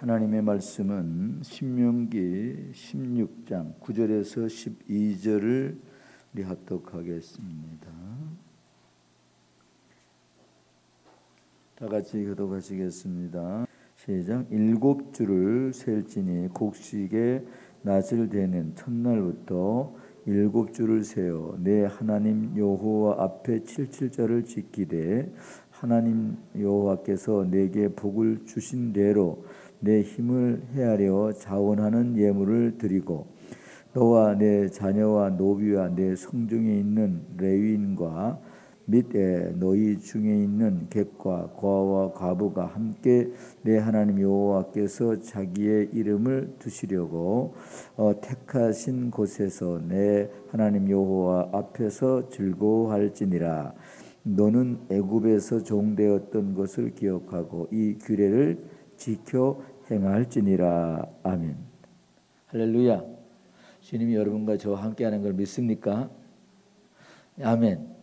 하나님의 말씀은 신명기 16장 9절에서 12절을 우리 합독하겠습니다. 다 같이 교독하시겠습니다. 시작. 7주를 셀지니 곡식의 낫을 대는 첫날부터 7주를 세어 내 하나님 여호와 앞에 77절을 지키되 하나님 여호와께서 내게 복을 주신 대로 내 힘을 헤아려 자원하는 예물을 드리고 너와 내 자녀와 노비와 내 성중에 있는 레위인과 및 너희 중에 있는 객과 과와 과부가 함께 내 하나님 여호와께서 자기의 이름을 두시려고 택하신 곳에서 내 하나님 여호와 앞에서 즐거워할지니라. 너는 애굽에서 종되었던 것을 기억하고 이 규례를 지켜 행할지니라. 아멘. 할렐루야. 주님이 여러분과 저와 함께하는 걸 믿습니까? 아멘.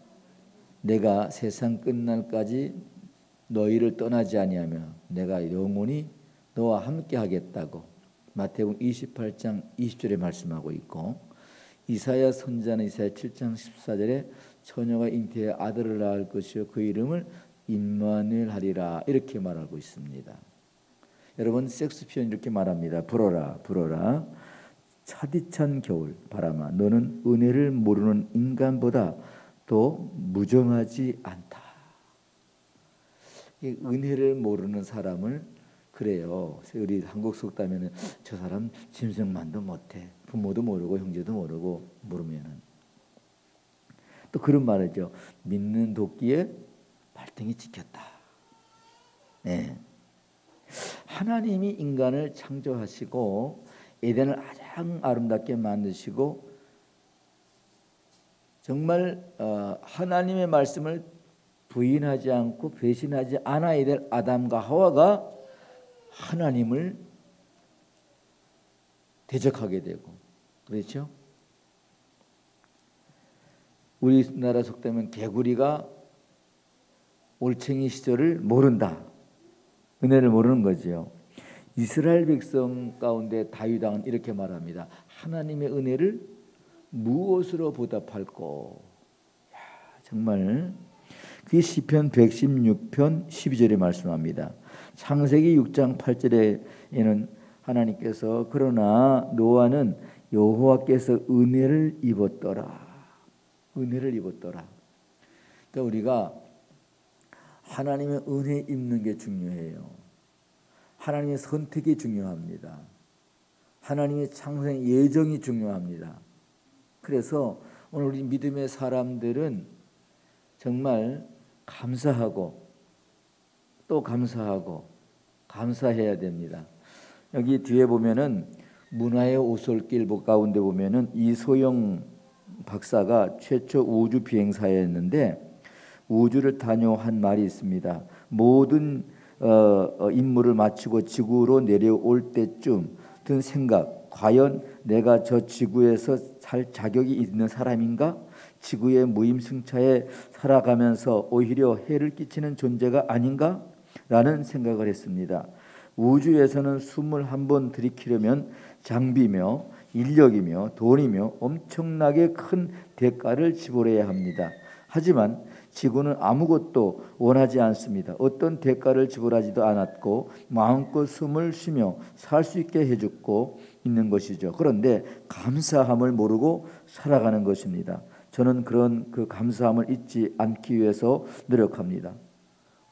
내가 세상 끝날까지 너희를 떠나지 아니하며 내가 영원히 너와 함께하겠다고 마태복음 28장 20절에 말씀하고 있고, 이사야 선지자는 이사야 7장 14절에 처녀가 잉태해 아들을 낳을 것이요 그 이름을 임마누엘 하리라 이렇게 말하고 있습니다. 여러분, 섹스피어는 이렇게 말합니다. 불어라 불어라 차디찬 겨울 바람아 너는 은혜를 모르는 인간보다 또 무정하지 않다. 이 은혜를 모르는 사람을 그래요. 우리 한국 속담에는 저 사람 짐승만도 못해. 부모도 모르고 형제도 모르고 모르면은 또 그런 말이죠. 믿는 도끼에 발등이 찍혔다. 네. 하나님이 인간을 창조하시고 에덴을 가장 아름답게 만드시고 정말 하나님의 말씀을 부인하지 않고 배신하지 않아야 될 아담과 하와가 하나님을 대적하게 되고 그렇죠? 우리나라 속담은 개구리가 올챙이 시절을 모른다. 은혜를 모르는 거지요. 이스라엘 백성 가운데 다윗 왕은 이렇게 말합니다. 하나님의 은혜를 무엇으로 보답할꼬? 정말 그게 시편 116편 12절에 말씀합니다. 창세기 6장 8절에는 하나님께서 그러나 노아는 여호와께서 은혜를 입었더라. 은혜를 입었더라. 그러니까 우리가 하나님의 은혜 입는 게 중요해요. 하나님의 선택이 중요합니다. 하나님의 창조의 예정이 중요합니다. 그래서 오늘 우리 믿음의 사람들은 정말 감사하고 또 감사하고 감사해야 됩니다. 여기 뒤에 보면은 문화의 오솔길 가운데 보면은 이소영 박사가 최초 우주 비행사였는데 우주를 다녀한 말이 있습니다. 모든 임무를 마치고 지구로 내려올 때쯤 든 생각, 과연 내가 저 지구에서 살 자격이 있는 사람인가? 지구의 무임승차에 살아가면서 오히려 해를 끼치는 존재가 아닌가? 라는 생각을 했습니다. 우주에서는 숨을 한번 들이키려면 장비며 인력이며 돈이며 엄청나게 큰 대가를 지불해야 합니다. 하지만 지구는 아무것도 원하지 않습니다. 어떤 대가를 지불하지도 않았고 마음껏 숨을 쉬며 살 수 있게 해주고 있는 것이죠. 그런데 감사함을 모르고 살아가는 것입니다. 저는 그런 그 감사함을 잊지 않기 위해서 노력합니다.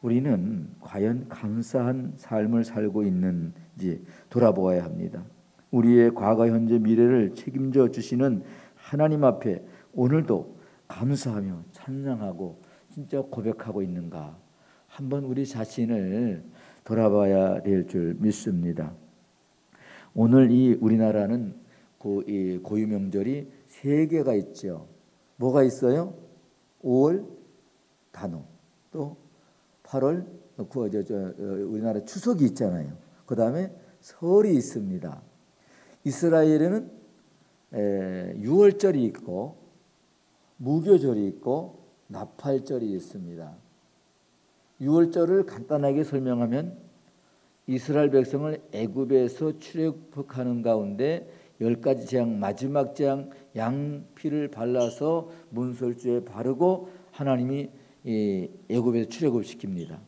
우리는 과연 감사한 삶을 살고 있는지 돌아보아야 합니다. 우리의 과거, 현재, 미래를 책임져 주시는 하나님 앞에 오늘도 감사하며 찬양하고 진짜 고백하고 있는가? 한번 우리 자신을 돌아봐야 될 줄 믿습니다. 오늘 이 우리나라는 이 고유 명절이 3개가 있죠. 뭐가 있어요? 5월 단오, 또 8월 우리나라 추석이 있잖아요. 그 다음에 설이 있습니다. 이스라엘에는 6월절이 있고 무교절이 있고 나팔절이 있습니다. 6월절을 간단하게 설명하면 이스라엘 백성을 애굽에서 출애굽하는 가운데 10가지 재앙, 마지막 재앙 양피를 발라서 문설주에 바르고 하나님이 애굽에서 출애굽시킵니다.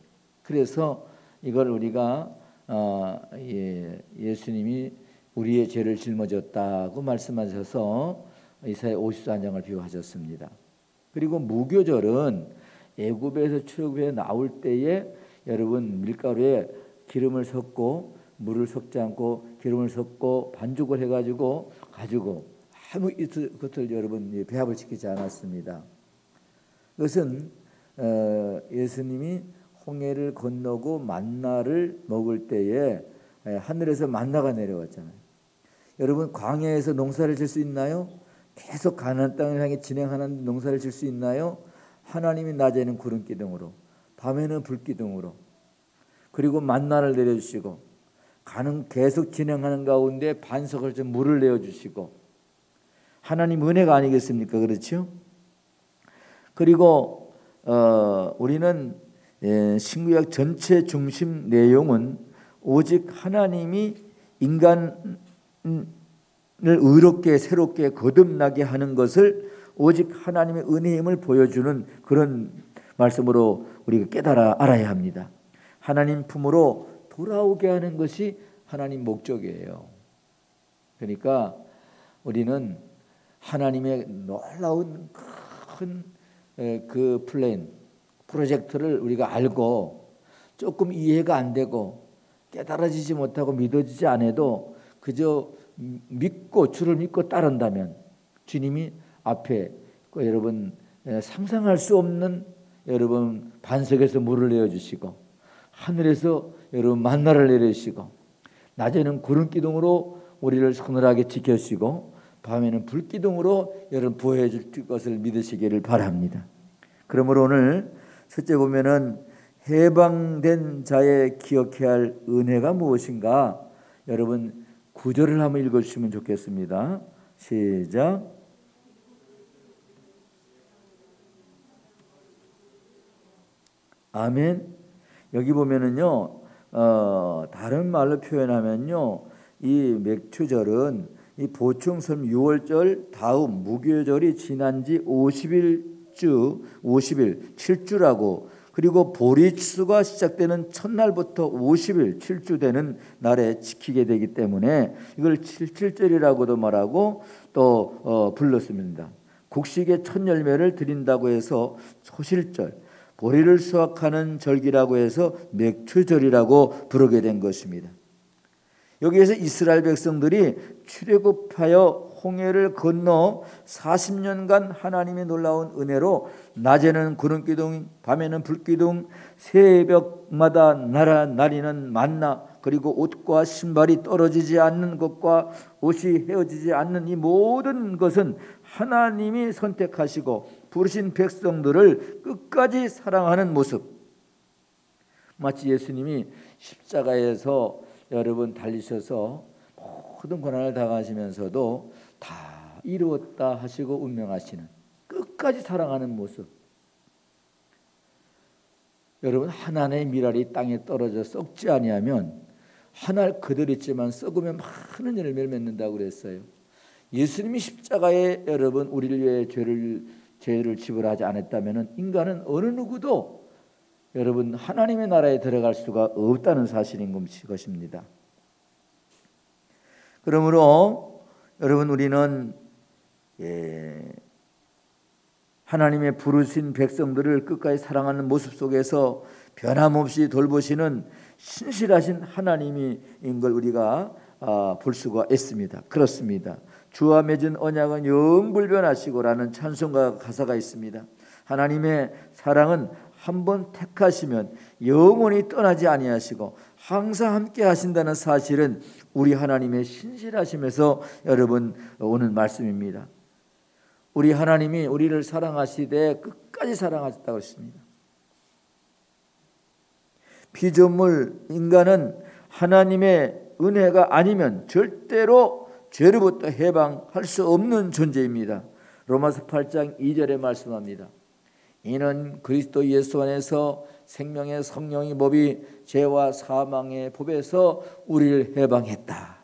그래서 이걸 우리가 예수님이 우리의 죄를 짊어졌다고 말씀하셔서 이사야 54장을 비유하셨습니다. 그리고 무교절은 애굽에서 출애굽해 나올 때에 여러분 밀가루에 기름을 섞고 물을 섞지 않고 기름을 섞고 반죽을 해가지고 가지고 아무 것을 여러분 배합을 시키지 않았습니다. 그것은 예수님이 홍해를 건너고 만나를 먹을 때에 하늘에서 만나가 내려왔잖아요. 여러분 광야에서 농사를 질 수 있나요? 계속 가나안 땅을 향해 진행하는 농사를 질 수 있나요? 하나님이 낮에는 구름 기둥으로 밤에는 불 기둥으로 그리고 만나를 내려주시고 계속 진행하는 가운데 반석을 좀 물을 내어주시고 하나님 은혜가 아니겠습니까? 그렇죠? 그리고 우리는 신구약 전체 중심 내용은 오직 하나님이 인간을 의롭게 새롭게 거듭나게 하는 것을 오직 하나님의 은혜의 힘을 보여주는 그런 말씀으로 우리가 깨달아 알아야 합니다. 하나님 품으로 돌아오게 하는 것이 하나님 목적이에요. 그러니까 우리는 하나님의 놀라운 큰 그 프로젝트를 우리가 알고 조금 이해가 안 되고 깨달아지지 못하고 믿어지지 않아도 그저 믿고 주를 믿고 따른다면 주님이 앞에 여러분 상상할 수 없는 여러분 반석에서 물을 내어주시고 하늘에서 여러분 만나를 내려주시고 낮에는 구름 기둥으로 우리를 서늘하게 지켜주시고 밤에는 불 기둥으로 여러분 보호해 줄 것을 믿으시기를 바랍니다. 그러므로 오늘 첫째 보면은 해방된 자의 기억해야 할 은혜가 무엇인가? 여러분 9절을 한번 읽어주시면 좋겠습니다. 시작. 아멘. 여기 보면은요, 다른 말로 표현하면요, 이 맥추절은 이 보충설 6월절 다음 무교절이 지난 지 50일, 7주라고 그리고 보리추수가 시작되는 첫날부터 50일, 7주 되는 날에 지키게 되기 때문에 이걸 77절이라고도 말하고 또 불렀습니다. 곡식의 첫 열매를 드린다고 해서 초실절, 보리를 수확하는 절기라고 해서 맥추절이라고 부르게 된 것입니다. 여기에서 이스라엘 백성들이 출애굽하여 홍해를 건너 40년간 하나님의 놀라운 은혜로 낮에는 구름기둥, 밤에는 불기둥, 새벽마다 날아나리는 만나, 그리고 옷과 신발이 떨어지지 않는 것과 옷이 헤어지지 않는 이 모든 것은 하나님이 선택하시고 부르신 백성들을 끝까지 사랑하는 모습. 마치 예수님이 십자가에서 여러분 달리셔서 모든 고난을 당하시면서도 다 이루었다 하시고 운명하시는 끝까지 사랑하는 모습. 여러분 하나의 밀알이 땅에 떨어져 썩지 아니하면 한 알 그대로 있지만 썩으면 많은 열매를 맺는다고 그랬어요. 예수님이 십자가에 여러분 우리를 위해 죄를 지불하지 않았다면 인간은 어느 누구도 여러분 하나님의 나라에 들어갈 수가 없다는 사실인 것입니다. 그러므로 여러분 우리는 하나님의 부르신 백성들을 끝까지 사랑하는 모습 속에서 변함없이 돌보시는 신실하신 하나님인 걸 우리가 볼 수가 있습니다. 그렇습니다. 주와 맺은 언약은 영불변하시고라는 찬송가 가사가 있습니다. 하나님의 사랑은 한번 택하시면 영원히 떠나지 아니하시고 항상 함께 하신다는 사실은 우리 하나님의 신실하심에서 여러분 오는 말씀입니다. 우리 하나님이 우리를 사랑하시되 끝까지 사랑하셨다고 했습니다. 피조물 인간은 하나님의 은혜가 아니면 절대로 죄로부터 해방할 수 없는 존재입니다. 로마서 8장 2절에 말씀합니다. 이는 그리스도 예수 안에서 생명의 성령의 법이 죄와 사망의 법에서 우리를 해방했다.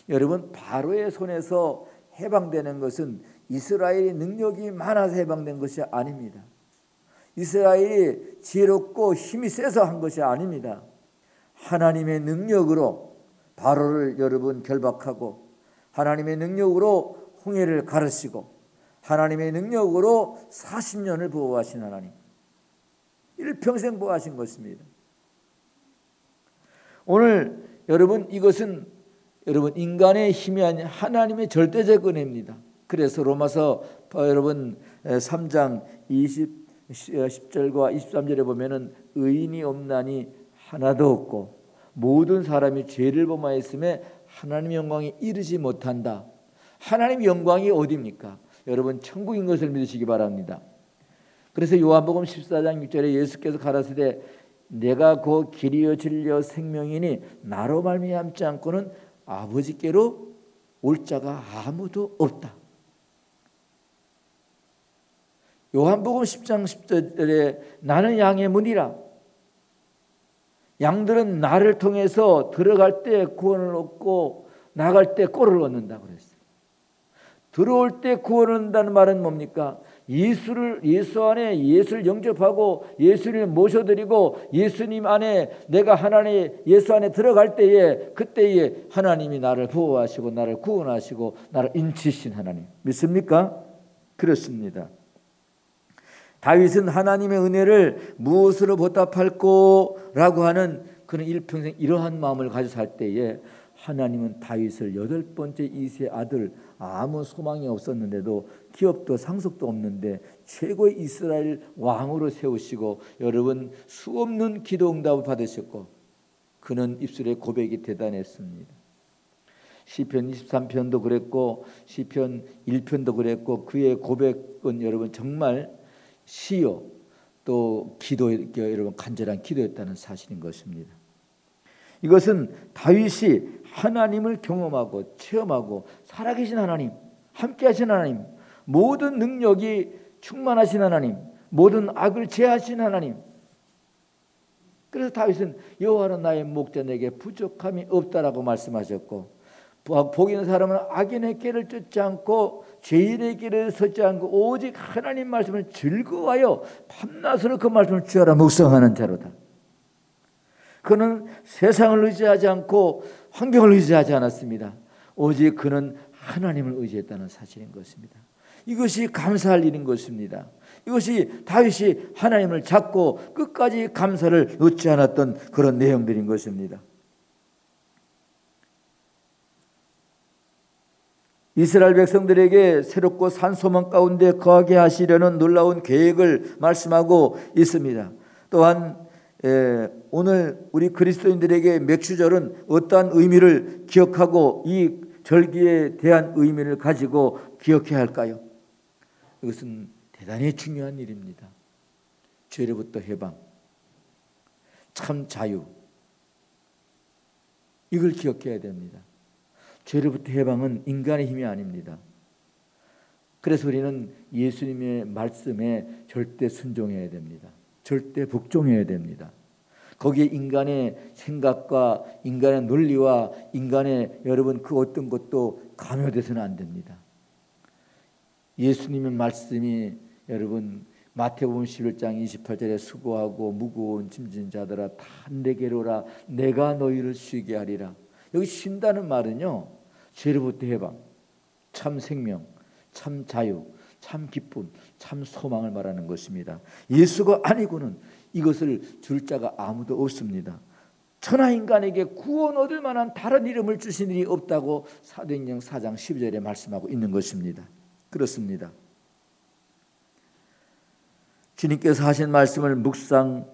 여러분, 바로의 손에서 해방되는 것은 이스라엘의 능력이 많아서 해방된 것이 아닙니다. 이스라엘이 지혜롭고 힘이 세서 한 것이 아닙니다. 하나님의 능력으로 바로를 여러분 결박하고, 하나님의 능력으로 홍해를 가르시고, 하나님의 능력으로 40년을 보호하신 하나님, 일평생 보호하신 것입니다. 오늘 여러분, 이것은 여러분 인간의 힘이 아닌 하나님의 절대적 은혜입니다. 그래서 로마서 여러분 3장 10절과 23절에 보면은 의인이 없나니 하나도 없고 모든 사람이 죄를 범하였음에 하나님의 영광에 이르지 못한다. 하나님의 영광이 어디입니까? 여러분, 천국인 것을 믿으시기 바랍니다. 그래서 요한복음 14장 6절에 예수께서 가라사대 내가 그 길이요 진리요 생명이니 나로 말미암지 않고는 아버지께로 올 자가 아무도 없다. 요한복음 10장 10절에 나는 양의 문이라. 양들은 나를 통해서 들어갈 때 구원을 얻고 나갈 때 꼴을 얻는다고 그랬어요. 들어올 때 구원을 얻는다는 말은 뭡니까? 예수 안에 예수를 영접하고 예수를 모셔드리고 예수님 안에 내가 하나님 예수 안에 들어갈 때에 그때에 하나님이 나를 보호하시고 나를 구원하시고 나를 인치신 하나님 믿습니까? 그렇습니다. 다윗은 하나님의 은혜를 무엇으로 보답할꼬? 라고 하는 그는 일평생 이러한 마음을 가지고 살 때에 하나님은 다윗을 8번째 이세 아들, 아무 소망이 없었는데도 기업도 상속도 없는데 최고의 이스라엘 왕으로 세우시고 여러분 수없는 기도 응답을 받으셨고 그는 입술의 고백이 대단했습니다. 시편 23편도 그랬고 시편 1편도 그랬고 그의 고백은 여러분 정말 시요 또 기도, 여러분 간절한 기도였다는 사실인 것입니다. 이것은 다윗이 하나님을 경험하고 체험하고 살아계신 하나님, 함께하신 하나님, 모든 능력이 충만하신 하나님, 모든 악을 제하신 하나님. 그래서 다윗은 여호와는 나의 목자 내게 부족함이 없다라고 말씀하셨고 복 있는 사람은 악인의 길을 쫓지 않고 죄인의 길을 서지 않고 오직 하나님 말씀을 즐거워하여 밤낮으로 그 말씀을 주하라 묵상하는 자로다. 그는 세상을 의지하지 않고 환경을 의지하지 않았습니다. 오직 그는 하나님을 의지했다는 사실인 것입니다. 이것이 감사할 일인 것입니다. 이것이 다윗이 하나님을 잡고 끝까지 감사를 놓지 않았던 그런 내용들인 것입니다. 이스라엘 백성들에게 새롭고 산 소망 가운데 거하게 하시려는 놀라운 계획을 말씀하고 있습니다. 또한 오늘 우리 그리스도인들에게 맥주절은 어떠한 의미를 기억하고 이 절기에 대한 의미를 가지고 기억해야 할까요? 이것은 대단히 중요한 일입니다. 죄로부터 해방, 참 자유, 이걸 기억해야 됩니다. 죄로부터 해방은 인간의 힘이 아닙니다. 그래서 우리는 예수님의 말씀에 절대 순종해야 됩니다. 절대 복종해야 됩니다. 거기에 인간의 생각과 인간의 논리와 인간의 여러분 그 어떤 것도 강요돼서는 안 됩니다. 예수님의 말씀이 여러분 마태복음 11장 28절에 수고하고 무거운 짐진 자들아 다 내게로 오라 내가 너희를 쉬게 하리라. 여기 쉰다는 말은요 죄로부터 해방, 참 생명, 참 자유, 참 기쁨, 참 소망을 말하는 것입니다. 예수가 아니고는 이것을 줄 자가 아무도 없습니다. 천하인간에게 구원 얻을 만한 다른 이름을 주신 일이 없다고 사도행전 4장 12절에 말씀하고 있는 것입니다. 그렇습니다. 주님께서 하신 말씀을 묵상하고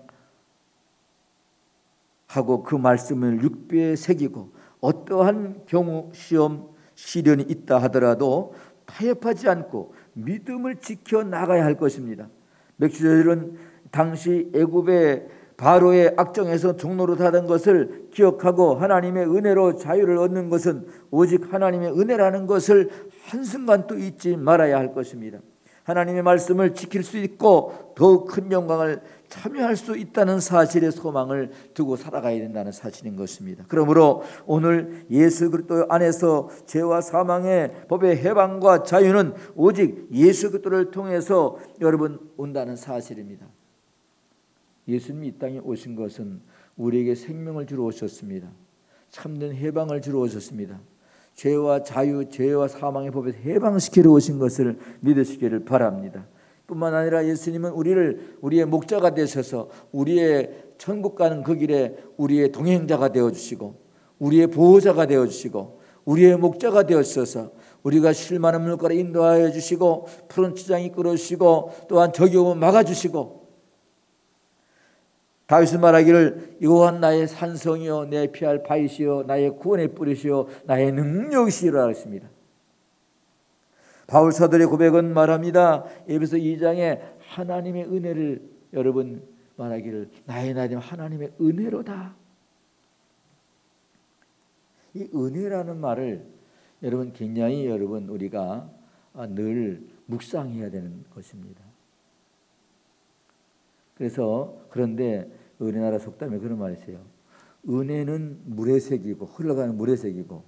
그 말씀을 육배에 새기고 어떠한 경우 시험 시련이 있다 하더라도 타협하지 않고 믿음을 지켜 나가야 할 것입니다. 맥주절은 당시 애굽의 바로의 악정에서 종로로 타던 것을 기억하고 하나님의 은혜로 자유를 얻는 것은 오직 하나님의 은혜라는 것을 한순간도 잊지 말아야 할 것입니다. 하나님의 말씀을 지킬 수 있고 더욱 큰 영광을 참여할 수 있다는 사실의 소망을 두고 살아가야 된다는 사실인 것입니다. 그러므로 오늘 예수 그리스도 안에서 죄와 사망의 법의 해방과 자유는 오직 예수 그리스도를 통해서 여러분 온다는 사실입니다. 예수님이 이 땅에 오신 것은 우리에게 생명을 주러 오셨습니다. 참된 해방을 주러 오셨습니다. 죄와 자유, 죄와 사망의 법에서 해방시키러 오신 것을 믿으시기를 바랍니다. 뿐만 아니라 예수님은 우리의 목자가 되셔서 우리의 천국 가는 그 길에 우리의 동행자가 되어주시고 우리의 보호자가 되어주시고 우리의 목자가 되어주셔서 우리가 쉴 만한 물가로 인도하여 주시고 푸른 지장 이끌어 주시고 또한 적이 오면 막아주시고 다윗은 말하기를 여호와는 나의 산성이요 내 피할 바위시요 나의 구원의 뿌리시요 나의 능력이시라 했습니다. 바울 사도의 고백은 말합니다. 에베소 2장에 하나님의 은혜를 여러분 말하기를 나의 나님 하나님의 은혜로다. 이 은혜라는 말을 여러분 굉장히 여러분 우리가 늘 묵상해야 되는 것입니다. 그런데 은혜나라 속담에 그런 말이 있어요. 은혜는 물에 새기고 흘러가는 물에 새기고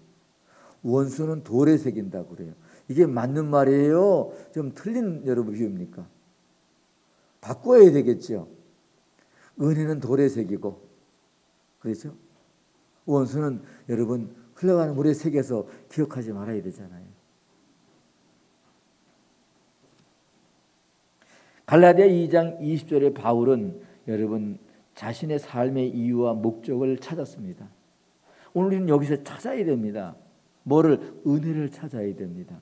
원수는 돌에 새긴다고 그래요. 이게 맞는 말이에요? 좀 틀린 여러분 비유입니까? 바꿔야 되겠죠. 은혜는 돌에 새기고 그렇죠? 원수는 여러분 흘러가는 물에 새겨서 기억하지 말아야 되잖아요. 갈라디아 2장 20절에 바울은 여러분 자신의 삶의 이유와 목적을 찾았습니다. 오늘 우리는 여기서 찾아야 됩니다. 뭐를? 은혜를 찾아야 됩니다.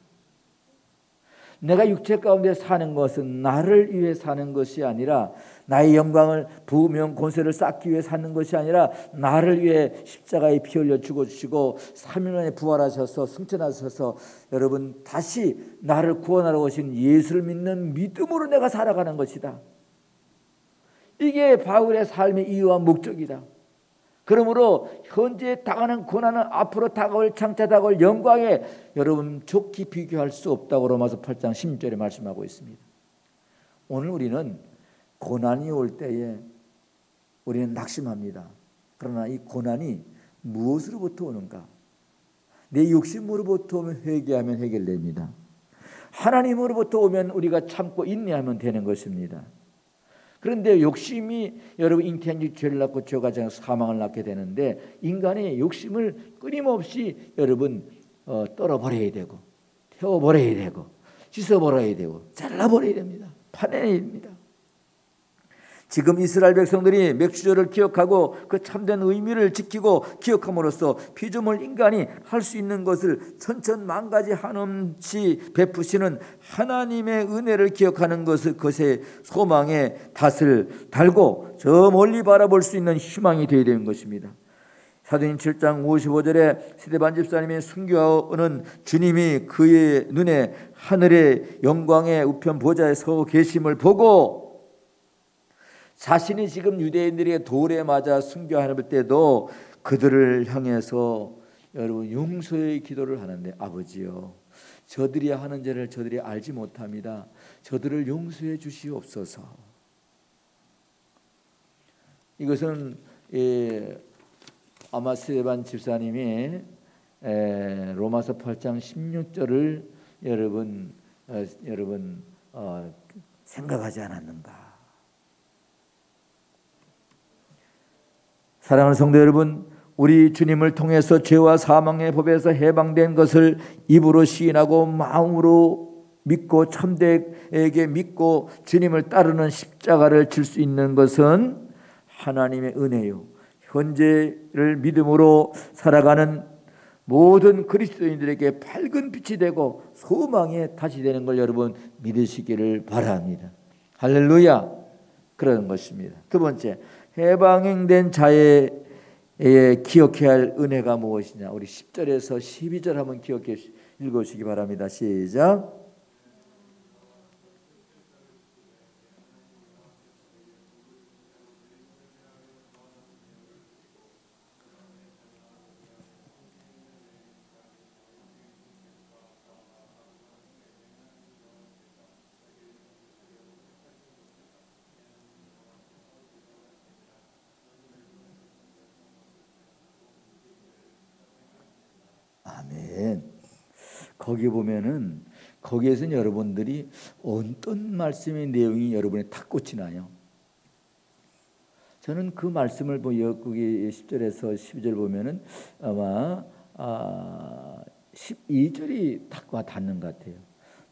내가 육체 가운데 사는 것은 나를 위해 사는 것이 아니라 나의 영광을 부으면 권세를 쌓기 위해 사는 것이 아니라 나를 위해 십자가에 피 흘려 죽어주시고 3일 만에 부활하셔서 승천하셔서 여러분 다시 나를 구원하러 오신 예수를 믿는 믿음으로 내가 살아가는 것이다. 이게 바울의 삶의 이유와 목적이다. 그러므로 현재 당하는 고난은 앞으로 다가올 장차 다가올 영광에 여러분 좋게 비교할 수 없다고 로마서 8장 16절에 말씀하고 있습니다. 오늘 우리는 고난이 올 때에 우리는 낙심합니다. 그러나 이 고난이 무엇으로부터 오는가? 내 욕심으로부터 오면 회개하면 해결됩니다. 하나님으로부터 오면 우리가 참고 인내하면 되는 것입니다. 그런데 욕심이 여러분 잉태한 지 죄를 낳고 죄가 사망을 낳게 되는데 인간의 욕심을 끊임없이 여러분 떨어버려야 되고 태워버려야 되고 씻어버려야 되고 잘라버려야 됩니다. 파내야 됩니다. 지금 이스라엘 백성들이 맥주절을 기억하고 그 참된 의미를 지키고 기억함으로써 피조물 인간이 할 수 있는 것을 천천만가지 한없이 베푸시는 하나님의 은혜를 기억하는 것의 소망에 닷을 달고 저 멀리 바라볼 수 있는 희망이 되어야 되는 것입니다. 사도행 7장 55절에 스데반 집사님의 순교하는 주님이 그의 눈에 하늘의 영광의 우편 보좌에 서 계심을 보고 자신이 지금 유대인들에게 돌에 맞아 순교하는 때도 그들을 향해서 여러분 용서의 기도를 하는데 아버지요 저들이 하는 죄를 저들이 알지 못합니다. 저들을 용서해 주시옵소서. 이것은 아마 스데반 집사님이 로마서 8장 16절을 여러분 생각하지 않았는가. 사랑하는 성도 여러분, 우리 주님을 통해서 죄와 사망의 법에서 해방된 것을 입으로 시인하고 마음으로 믿고 참되게 믿고 주님을 따르는 십자가를 질 수 있는 것은 하나님의 은혜요. 현재를 믿음으로 살아가는 모든 그리스도인들에게 밝은 빛이 되고 소망의 탓이 되는 걸 여러분 믿으시기를 바랍니다. 할렐루야. 그런 것입니다. 두 번째, 해방된 자의 기억해야 할 은혜가 무엇이냐? 우리 10절에서 12절 한번 기억해 읽으시기 바랍니다. 시작. 거기 보면은 거기에서는 여러분들이 어떤 말씀의 내용이 여러분에 탁 꽂히나요? 저는 그 말씀을 거기 10절에서 12절 보면은 아마 12절이 탁 와 닿는 것 같아요.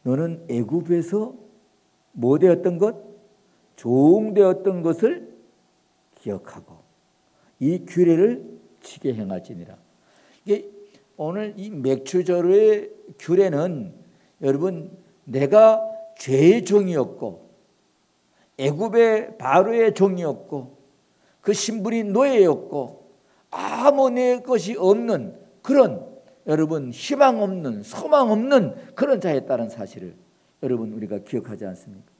너는 애굽에서 뭐 되었던 것? 종 되었던 것을 기억하고 이 규례를 지게 행할지니라. 이게 오늘 이 맥추절의 규례는 여러분 내가 죄의 종이었고 애굽의 바로의 종이었고 그 신분이 노예였고 아무 내 것이 없는 그런 여러분 희망 없는 소망 없는 그런 자였다는 사실을 여러분 우리가 기억하지 않습니까?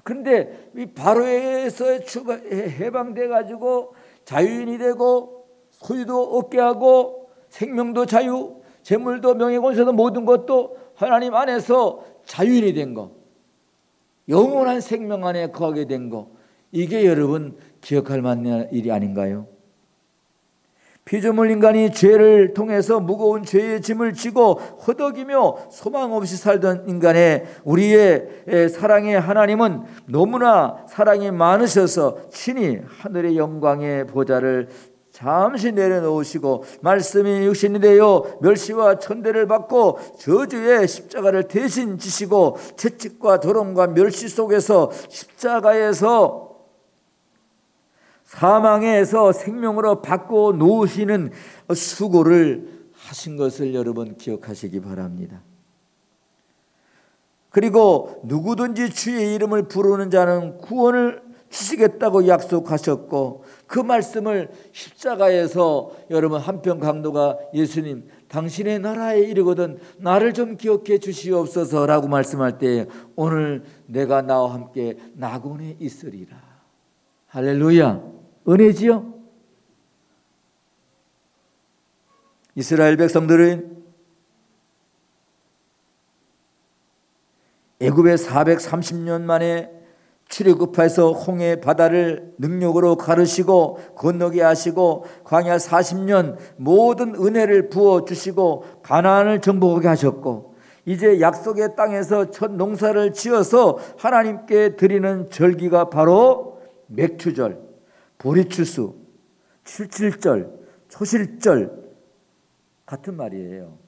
그런데 이 바로에서 해방돼 가지고 자유인이 되고 소유도 얻게 하고 생명도 자유, 재물도 명예권세도 모든 것도 하나님 안에서 자유인이 된 거, 영원한 생명 안에 거하게 된 거, 이게 여러분 기억할 만한 일이 아닌가요? 피조물 인간이 죄를 통해서 무거운 죄의 짐을 지고 허덕이며 소망 없이 살던 인간의 우리의 사랑의 하나님은 너무나 사랑이 많으셔서 친히 하늘의 영광의 보좌를 잠시 내려놓으시고 말씀이 육신이 되어 멸시와 천대를 받고 저주의 십자가를 대신 지시고 채찍과 조롱과 멸시 속에서 십자가에서 사망에서 생명으로 바꿔 놓으시는 수고를 하신 것을 여러분 기억하시기 바랍니다. 그리고 누구든지 주의 이름을 부르는 자는 구원을 주시겠다고 약속하셨고 그 말씀을 십자가에서 여러분 한편 강도가 예수님 당신의 나라에 이르거든 나를 좀 기억해 주시옵소서라고 말씀할 때 오늘 내가 나와 함께 낙원에 있으리라. 할렐루야. 은혜지요? 이스라엘 백성들은 애굽에 430년 만에 출애굽해서 홍해 바다를 능력으로 가르시고 건너게 하시고 광야 40년 모든 은혜를 부어주시고 가나안을 정복하게 하셨고 이제 약속의 땅에서 첫 농사를 지어서 하나님께 드리는 절기가 바로 맥추절, 보리추수, 칠칠절, 초실절 같은 말이에요.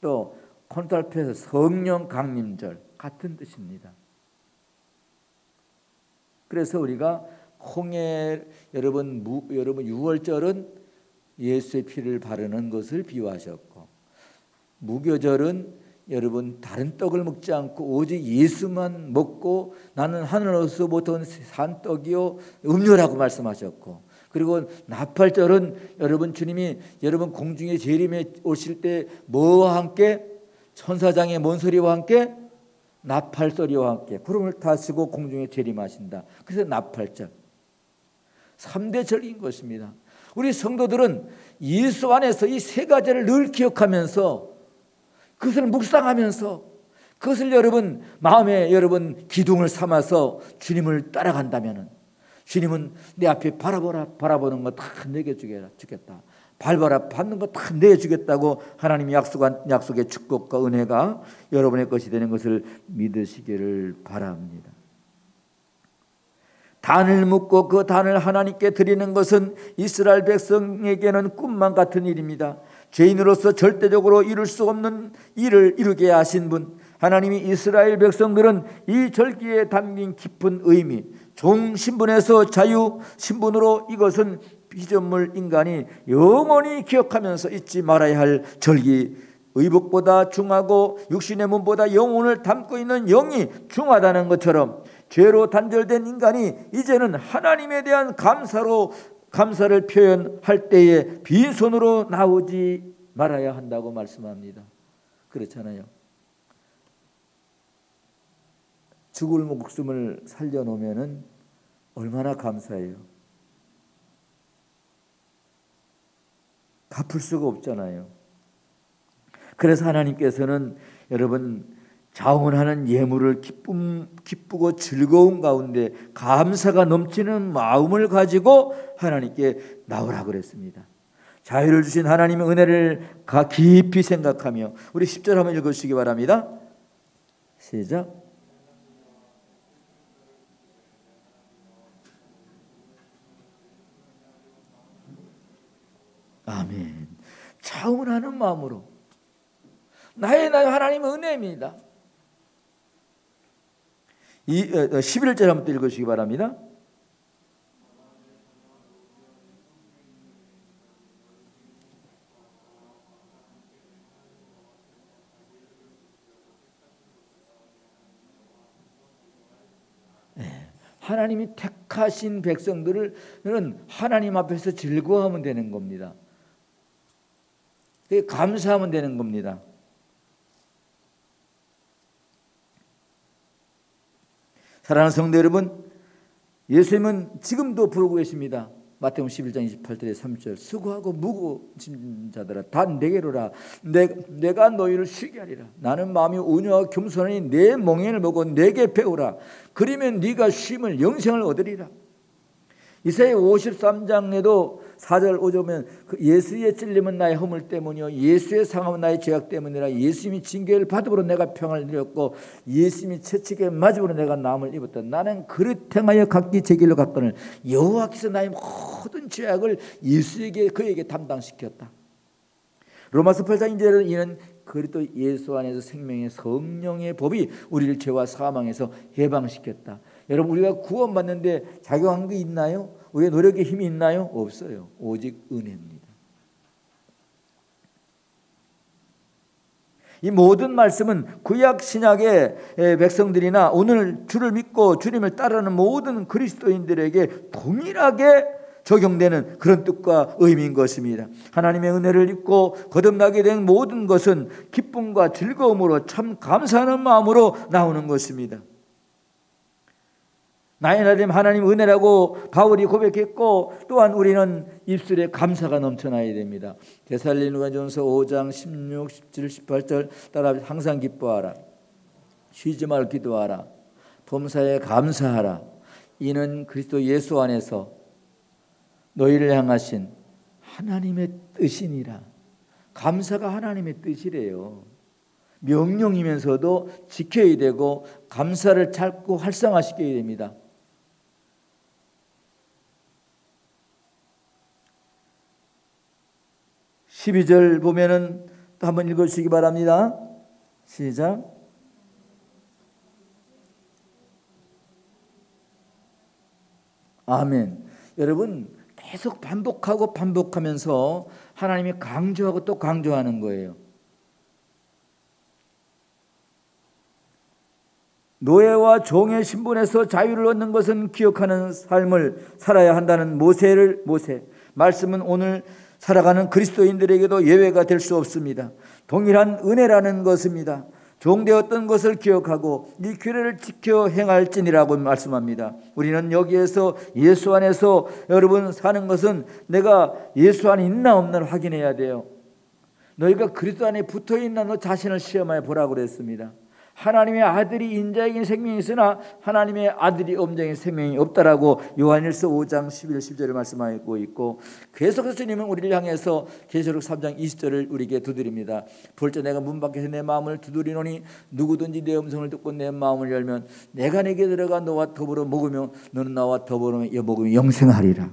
또 콘탈페에서 성령 강림절 같은 뜻입니다. 그래서 우리가 홍해 여러분 6월절은 예수의 피를 바르는 것을 비유하셨고 무교절은 여러분 다른 떡을 먹지 않고 오직 예수만 먹고 나는 하늘로서부터 산 떡이요 음료라고 말씀하셨고 그리고 나팔절은 여러분 주님이 여러분 공중에 재림에 오실 때 뭐와 함께 천사장의 먼 소리와 함께 나팔 소리와 함께 구름을 타시고 공중에 재림하신다. 그래서 나팔절 3대 절인 것입니다. 우리 성도들은 예수 안에서 이 세 가지를 늘 기억하면서 그것을 묵상하면서 그것을 여러분 마음에 여러분 기둥을 삼아서 주님을 따라간다면 주님은 내 앞에 바라보는 거 다 내게 주겠다. 밟아라 받는 거 다 내주겠다고 하나님이 약속한 약속의 축복과 은혜가 여러분의 것이 되는 것을 믿으시기를 바랍니다. 단을 묶고 그 단을 하나님께 드리는 것은 이스라엘 백성에게는 꿈만 같은 일입니다. 죄인으로서 절대적으로 이룰 수 없는 일을 이루게 하신 분 하나님이 이스라엘 백성들은 이 절기에 담긴 깊은 의미 종 신분에서 자유 신분으로 이것은 피조물 인간이 영원히 기억하면서 잊지 말아야 할 절기 의복보다 중하고 육신의 몸보다 영혼을 담고 있는 영이 중하다는 것처럼 죄로 단절된 인간이 이제는 하나님에 대한 감사를 표현할 때에 빈손으로 나오지 말아야 한다고 말씀합니다. 그렇잖아요. 죽을 목숨을 살려놓으면 얼마나 감사해요. 갚을 수가 없잖아요. 그래서 하나님께서는 여러분 자원하는 예물을 기쁘고 즐거운 가운데 감사가 넘치는 마음을 가지고 하나님께 나오라 그랬습니다. 자유를 주신 하나님의 은혜를 깊이 생각하며 우리 10절 한번 읽으시기 바랍니다. 시작. 아멘. 차원하는 마음으로 나의 하나님의 은혜입니다. 11절 한번 읽으시기 바랍니다. 하나님이 택하신 백성들은 하나님 앞에서 즐거워하면 되는 겁니다. 감사하면 되는 겁니다. 사랑하는 성도 여러분, 예수님은 지금도 부르고 계십니다. 마태복음 11장 28절에 3절 수고하고 무거운 자들아 다 내게로라. 내가 너희를 쉬게 하리라. 나는 마음이 온유하고 겸손하니 내 멍에를 보고 내게 배우라. 그러면 네가 쉼을 영생을 얻으리라. 이사야 53장에도 4절 5절 보면 예수의 찔림은 나의 허물 때문이요 예수의 상함은 나의 죄악 때문이라. 예수님이 징계를 받음으로 내가 평안을 누렸고 예수님이 채찍에 맞음으로 내가 나음을 입었다. 나는 그릇 행하여 각기 제 길로 갔거늘 여호와께서 나의 모든 죄악을 그에게 담당시켰다. 로마서 8장 2절은 이는 그리스도 예수 안에서 생명의 성령의 법이 우리를 죄와 사망에서 해방시켰다. 여러분, 우리가 구원받는데 작용한 게 있나요? 우리의 노력에 힘이 있나요? 없어요. 오직 은혜입니다. 이 모든 말씀은 구약 신약의 백성들이나 오늘 주를 믿고 주님을 따르는 모든 그리스도인들에게 동일하게 적용되는 그런 뜻과 의미인 것입니다. 하나님의 은혜를 입고 거듭나게 된 모든 것은 기쁨과 즐거움으로 참 감사하는 마음으로 나오는 것입니다. 나의 하나님 하나님 은혜라고 바울이 고백했고 또한 우리는 입술에 감사가 넘쳐나야 됩니다. 데살로니가전서 5장 16, 17, 18절 따라 항상 기뻐하라. 쉬지 말고 기도하라. 범사에 감사하라. 이는 그리스도 예수 안에서 너희를 향하신 하나님의 뜻이니라. 감사가 하나님의 뜻이래요. 명령이면서도 지켜야 되고 감사를 찾고 활성화시켜야 됩니다. 12절 보면은 또 한번 읽어주시기 바랍니다. 시작. 아멘. 여러분 계속 반복하고 반복하면서 하나님이 강조하고 또 강조하는 거예요. 노예와 종의 신분에서 자유를 얻는 것은 기억하는 삶을 살아야 한다는 모세 말씀은 오늘 살아가는 그리스도인들에게도 예외가 될 수 없습니다. 동일한 은혜라는 것입니다. 종되었던 것을 기억하고 이 규례를 지켜 행할지니라고 말씀합니다. 우리는 여기에서 예수 안에서 여러분 사는 것은 내가 예수 안에 있나 없나를 확인해야 돼요. 너희가 그리스도 안에 붙어있나 너 자신을 시험하여 보라고 그랬습니다. 하나님의 아들이 인자에게 생명이 있으나 하나님의 아들이 엄정에 생명이 없다라고 요한일서 5장 11, 10절을 말씀하고 있고 계속해서 주님은 우리를 향해서 계시록 3장 20절을 우리에게 두드립니다. 볼때 내가 문 밖에서 내 마음을 두드리노니 누구든지 내 음성을 듣고 내 마음을 열면 내가 내게 들어가 너와 더불어 먹으며 너는 나와 더불어 먹으며 영생하리라.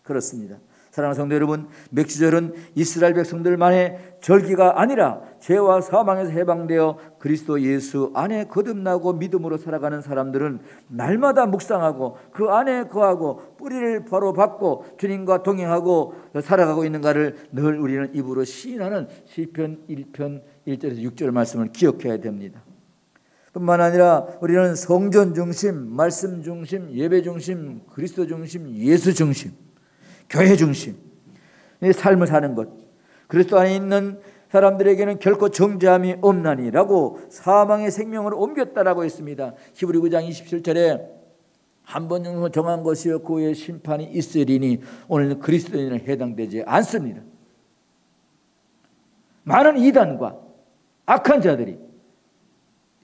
그렇습니다. 사랑하는 성도 여러분, 맥주절은 이스라엘 백성들만의 절기가 아니라 죄와 사망에서 해방되어 그리스도 예수 안에 거듭나고 믿음으로 살아가는 사람들은 날마다 묵상하고 그 안에 거하고 뿌리를 바로 받고 주님과 동행하고 살아가고 있는가를 늘 우리는 입으로 시인하는 시편 1편 1절에서 6절 말씀을 기억해야 됩니다. 뿐만 아니라 우리는 성전 중심, 말씀 중심, 예배 중심, 그리스도 중심, 예수 중심, 교회 중심 이 삶을 사는 것, 그리스도 안에 있는 사람들에게는 결코 정죄함이 없나니라고 사망의 생명으로 옮겼다라고 했습니다. 히브리 9장 27절에 한 번 정한 것이요 그 후에 심판이 있으리니 오늘은 그리스도인은 해당되지 않습니다. 많은 이단과 악한 자들이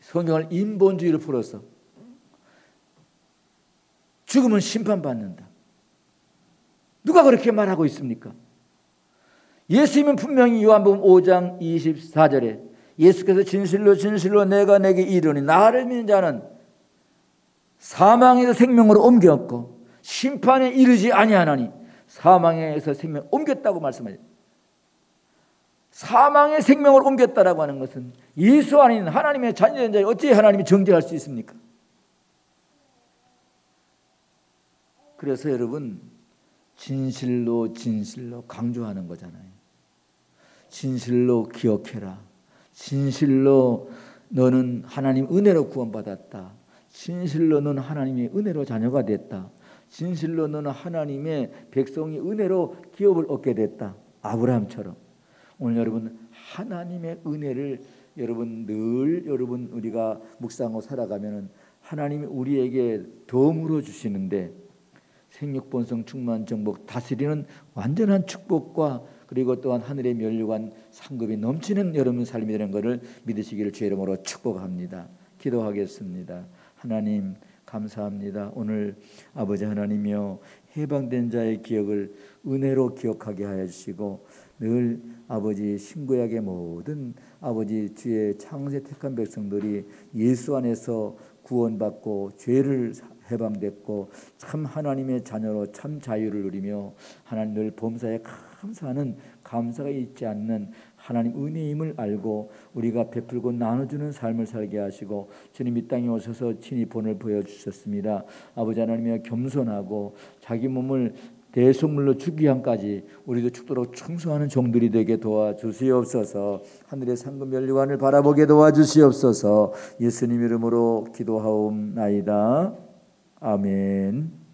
성경을 인본주의로 풀어서 죽으면 심판받는다. 누가 그렇게 말하고 있습니까? 예수님은 분명히 요한복음 5장 24절에 예수께서 진실로 진실로 내가 내게 이르노니 나를 믿는 자는 사망에서 생명으로 옮겼고 심판에 이르지 아니하나니, 사망에서 생명 옮겼다고 말씀하셨어요. 사망의 생명을 옮겼다라고 하는 것은 예수 아닌 하나님의 자녀된 자를 어찌 하나님이 정죄할 수 있습니까? 그래서 여러분, 진실로 진실로 강조하는 거잖아요. 진실로 기억해라. 진실로 너는 하나님 은혜로 구원받았다. 진실로 너는 하나님의 은혜로 자녀가 됐다. 진실로 너는 하나님의 백성이 은혜로 기업을 얻게 됐다. 아브라함처럼. 오늘 여러분, 하나님의 은혜를 여러분 늘 여러분 우리가 묵상하고 살아가면은 하나님이 우리에게 덤으로 주시는데, 생육번성 충만 정복 다스리는 완전한 축복과 그리고 또한 하늘의 면류관 상급이 넘치는 여러분 삶이 되는 것을 믿으시기를 주의 이름으로 축복합니다. 기도하겠습니다. 하나님 감사합니다. 오늘 아버지 하나님이여, 해방된 자의 기억을 은혜로 기억하게 하여 주시고, 늘 아버지 신구약의 모든 아버지 주의 창세 택한 백성들이 예수 안에서 구원받고 죄를 해방됐고 참 하나님의 자녀로 참 자유를 누리며 하나님 늘 범사에 감사하는, 감사가 있지 않는 하나님 은혜임을 알고 우리가 베풀고 나눠주는 삶을 살게 하시고, 주님 이 땅에 오셔서 친히 본을 보여주셨습니다. 아버지 하나님의 겸손하고 자기 몸을 대속물로 주기함까지 우리도 죽도록 충성하는 종들이 되게 도와주시옵소서. 하늘의 상급 면류관을 바라보게 도와주시옵소서. 예수님 이름으로 기도하옵나이다. 아멘.